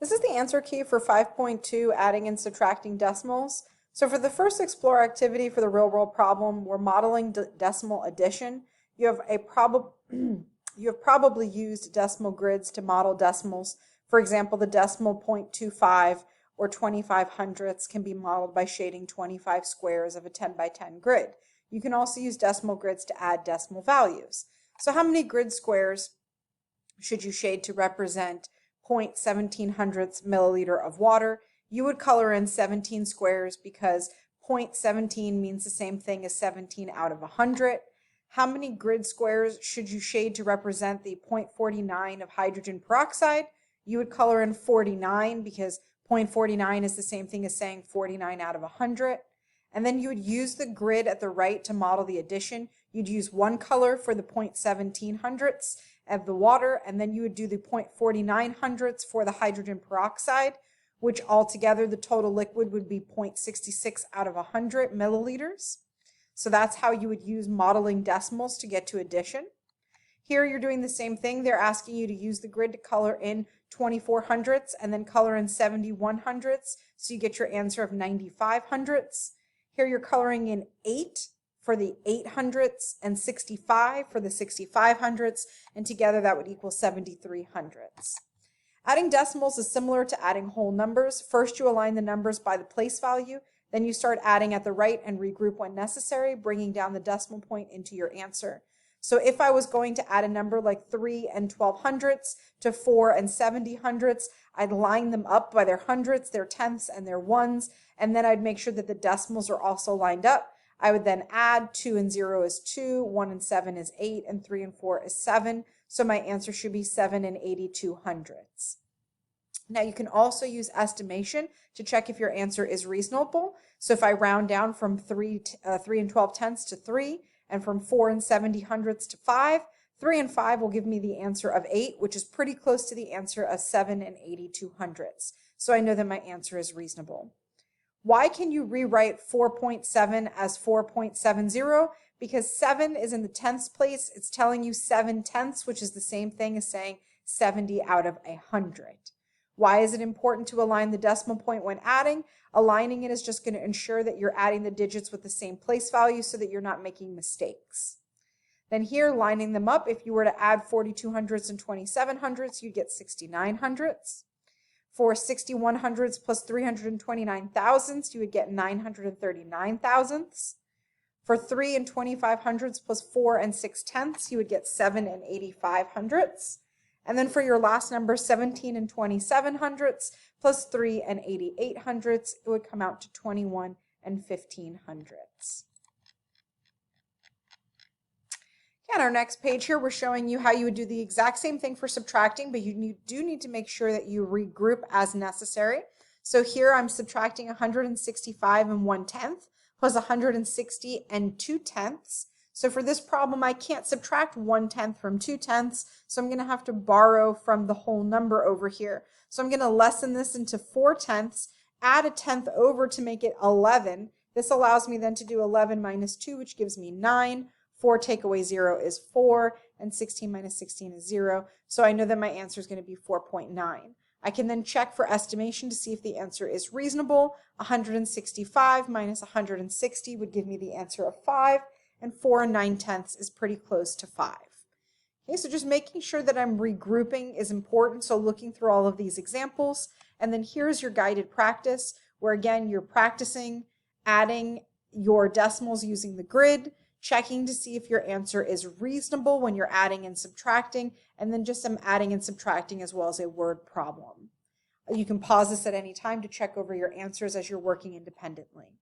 This is the answer key for 5.2, adding and subtracting decimals. So for the first Explore activity for the real world problem, we're modeling decimal addition. You have probably used decimal grids to model decimals. For example, the decimal 0.25 or 25 hundredths can be modeled by shading 25 squares of a 10 by 10 grid. You can also use decimal grids to add decimal values. So how many grid squares should you shade to represent 0.17 hundredths milliliter of water? You would color in 17 squares because 0.17 means the same thing as 17 out of 100. How many grid squares should you shade to represent the 0.49 of hydrogen peroxide? You would color in 49 because 0.49 is the same thing as saying 49 out of 100. And then you would use the grid at the right to model the addition. You'd use one color for the 0.17 hundredths of the water, and then you would do the 0.49 hundredths for the hydrogen peroxide, which altogether the total liquid would be 0.66 out of 100 milliliters. So that's how you would use modeling decimals to get to addition. Here you're doing the same thing. They're asking you to use the grid to color in 24 hundredths and then color in 71 hundredths, so you get your answer of 95 hundredths. Here you're coloring in 8 for the 8 hundredths and 65 for the 65 hundredths, and together that would equal 73 hundredths. Adding decimals is similar to adding whole numbers. First you align the numbers by the place value, then you start adding at the right and regroup when necessary, bringing down the decimal point into your answer. So if I was going to add a number like 3 and 12 hundredths to 4 and 70 hundredths, I'd line them up by their hundredths, their tenths, and their ones, and then I'd make sure that the decimals are also lined up. I would then add 2 and 0 is 2, 1 and 7 is 8, and 3 and 4 is 7. So my answer should be 7 and 82 hundredths. Now you can also use estimation to check if your answer is reasonable. So if I round down from 3 and 12 tenths to 3, and from 4 and 70 hundredths to 5, 3 and 5 will give me the answer of 8, which is pretty close to the answer of 7 and 82 hundredths. So I know that my answer is reasonable. Why can you rewrite 4.7 as 4.70? Because 7 is in the tenths place. It's telling you 7 tenths, which is the same thing as saying 70 out of 100. Why is it important to align the decimal point when adding? Aligning it is just going to ensure that you're adding the digits with the same place value so that you're not making mistakes. Then here, lining them up, if you were to add 42 hundredths and 27 hundredths, you'd get 69 hundredths. For 61 hundredths plus 329 thousandths, you would get 939 thousandths. For 3 and 25 hundredths plus 4 and 6 tenths, you would get 7 and 85 hundredths. And then for your last number, 17 and 27 hundredths plus 3 and 88 hundredths, it would come out to 21 and 15 hundredths. On our next page here, we're showing you how you would do the exact same thing for subtracting, but you do need to make sure that you regroup as necessary. So here I'm subtracting 165 and 1/10 plus 160 and 2/10. So for this problem, I can't subtract 1/10 from 2/10, so I'm going to have to borrow from the whole number over here. So I'm going to lessen this into 4/10, add a tenth over to make it 11. This allows me then to do 11 minus 2, which gives me 9. 4 take away 0 is 4, and 16 minus 16 is 0. So I know that my answer is going to be 4.9. I can then check for estimation to see if the answer is reasonable. 165 minus 160 would give me the answer of 5, and 4 and 9/10 is pretty close to 5. Okay, so just making sure that I'm regrouping is important. So looking through all of these examples, and then here's your guided practice, where again, you're practicing adding your decimals using the grid, checking to see if your answer is reasonable when you're adding and subtracting, and then just some adding and subtracting as well as a word problem. You can pause this at any time to check over your answers as you're working independently.